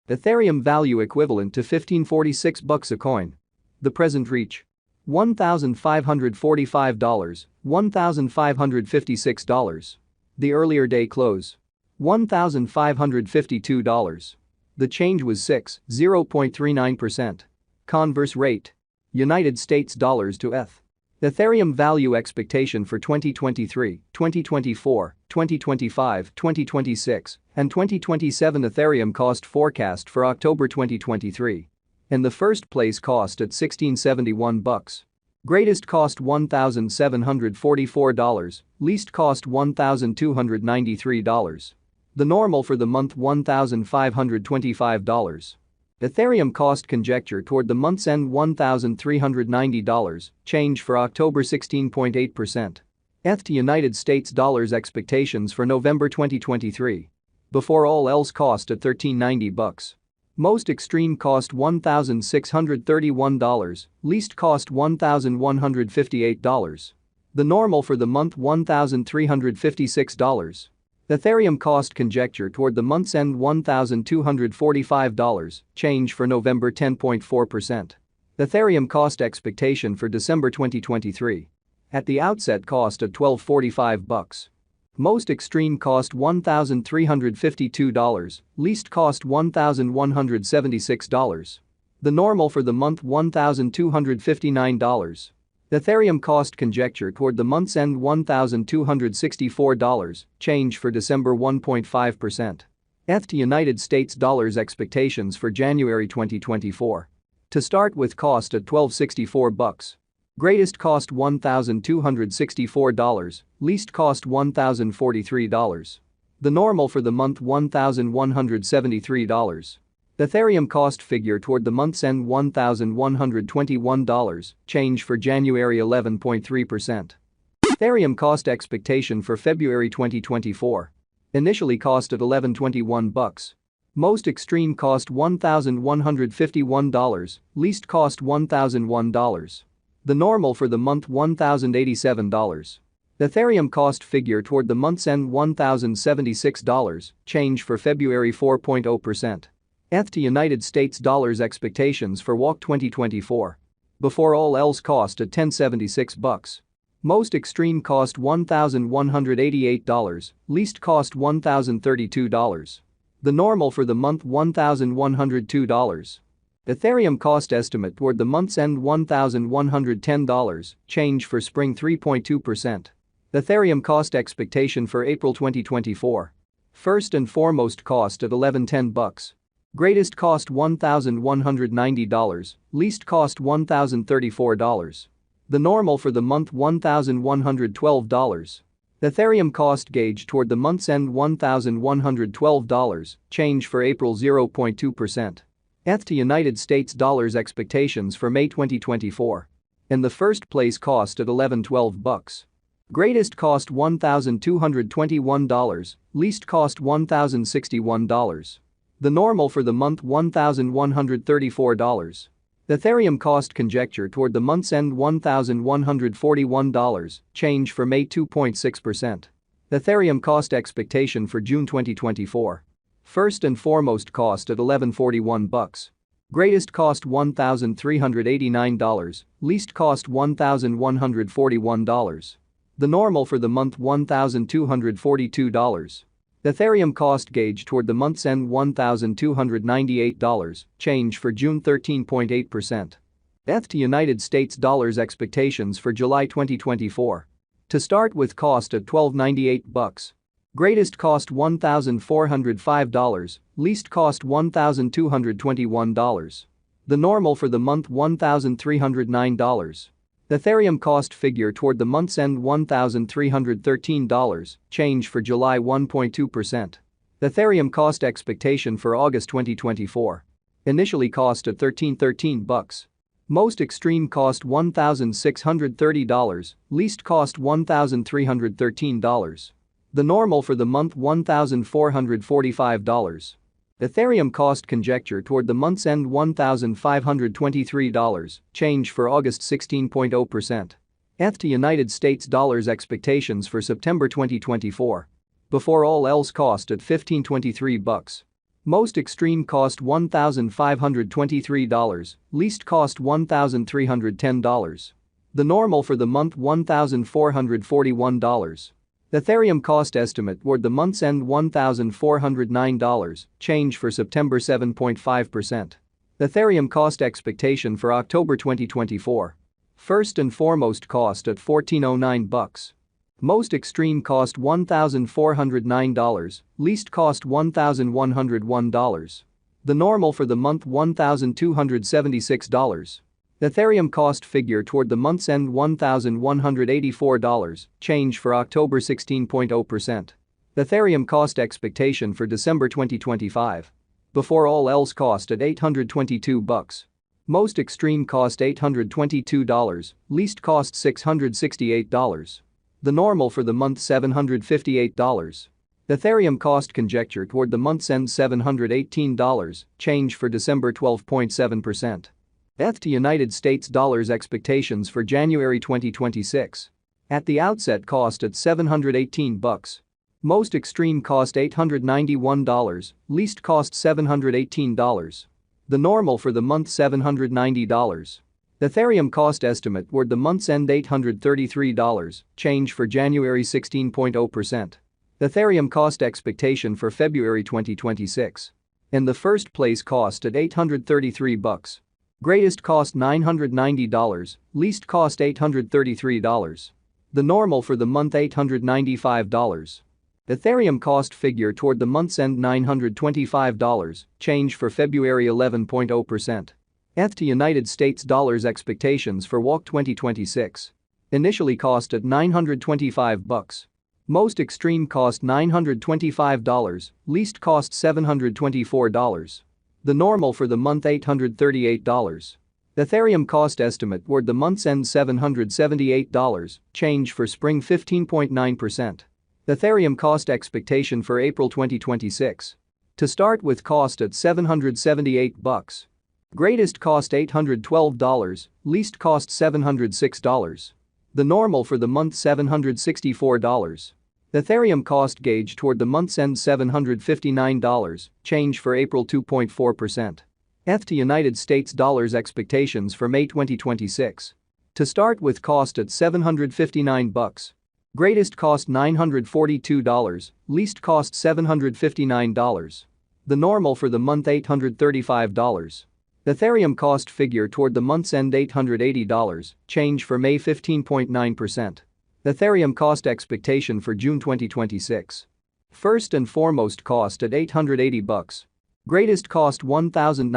Ethereum value equivalent to $1546 a coin. The present reach. $1,545, $1,556. The earlier day close. $1,552. The change was 0.39%. Converse rate. United States dollars to ETH. Ethereum value expectation for 2023, 2024, 2025, 2026, and 2027. Ethereum cost forecast for October 2023. In the first place, cost at $1,671. Greatest cost $1,744, least cost $1,293. The normal for the month $1,525. Ethereum cost conjecture toward the month's end $1,390, change for October 16.8%. ETH to United States dollars expectations for November 2023. Before all else cost at $1,390. Most extreme cost $1,631, least cost $1,158. The normal for the month $1,356. Ethereum cost conjecture toward the month's end $1,245, change for November 10.4%. Ethereum cost expectation for December 2023. At the outset cost at $1,245. Most extreme cost $1,352, least cost $1,176. The normal for the month $1,259. Ethereum cost conjecture toward the month's end $1,264, change for December 1.5%. ETH to United States dollars expectations for January 2024. To start with, cost at $1,264. Greatest cost $1,264, least cost $1,043. The normal for the month $1,173. Ethereum cost figure toward the month's end $1,121, change for January 11.3%. Ethereum cost expectation for February 2024. Initially cost at $1,121. Most extreme cost $1,151, least cost $1,001. The normal for the month $1,087. Ethereum cost figure toward the month's end $1,076, change for February 4.0%. ETH to United States dollars expectations for WAC 2024. Before all else cost at $1,076. Most extreme cost $1,188, least cost $1,032. The normal for the month $1,102. Ethereum cost estimate toward the month's end $1,110, change for spring 3.2%. Ethereum cost expectation for April 2024. First and foremost cost at $1,110. Greatest cost $1,190, least cost $1,034. The normal for the month $1,112. Ethereum cost gauge toward the month's end $1,112, change for April 0.2%. ETH to United States dollars expectations for May 2024. In the first place, cost at $1,112. Greatest cost $1,221, least cost $1,061. The normal for the month $1,134. Ethereum cost conjecture toward the month's end $1,141, change for May 2.6%. Ethereum cost expectation for June 2024. First and foremost cost at $1,141. Greatest cost $1,389, least cost $1,141. The normal for the month $1,242. Ethereum cost gauge toward the month's end $1,298, change for June 13.8%. ETH to United States dollars expectations for July 2024. To start with, cost at $1,298. Greatest cost $1,405, least cost $1,221. The normal for the month $1,309. Ethereum cost figure toward the month's end $1,313, change for July 1.2%. Ethereum cost expectation for August 2024. Initially cost at $1,313. Most extreme cost $1,630, least cost $1,313. The normal for the month $1,445. Ethereum cost conjecture toward the month's end $1,523, change for August 16.0%. ETH to United States dollars expectations for September 2024. Before all else cost at $1,523. Most extreme cost $1,523, least cost $1,310. The normal for the month $1,441. Ethereum cost estimate toward the month's end $1,409, change for September 7.5%. Ethereum cost expectation for October 2024. First and foremost cost at $14.09. Most extreme cost $1,409, least cost $1,101. The normal for the month $1,276. Ethereum cost figure toward the month's end $1,184, change for October 16.0%. Ethereum cost expectation for December 2025. Before all else cost at $822. Most extreme cost $822, least cost $668. The normal for the month $758. Ethereum cost conjecture toward the month's end $718, change for December 12.7%. ETH to United States dollars expectations for January 2026. At the outset cost at $718. Most extreme cost $891, least cost $718. The normal for the month $790. Ethereum cost estimate toward the month's end $833, change for January 16.0%. Ethereum cost expectation for February 2026. In the first place cost at $833. Greatest cost $990, least cost $833. The normal for the month $895. Ethereum cost figure toward the month's end $925, change for February 11.0%. ETH to United States dollars expectations for WAC 2026. Initially cost at $925. Most extreme cost $925, least cost $724. The normal for the month $838. Ethereum cost estimate toward the month's end $778, change for spring 15.9%. Ethereum cost expectation for April 2026. To start with cost at $778. Greatest cost $812, least cost $706. The normal for the month $764. Ethereum cost gauge toward the month's end $759, change for April 2.4%. ETH to United States dollars expectations for May 2026. To start with cost at $759. Greatest cost $942, least cost $759. The normal for the month $835. Ethereum cost figure toward the month's end $880, change for May 15.9%. Ethereum cost expectation for June 2026. First and foremost cost at $880. Greatest cost $1,090.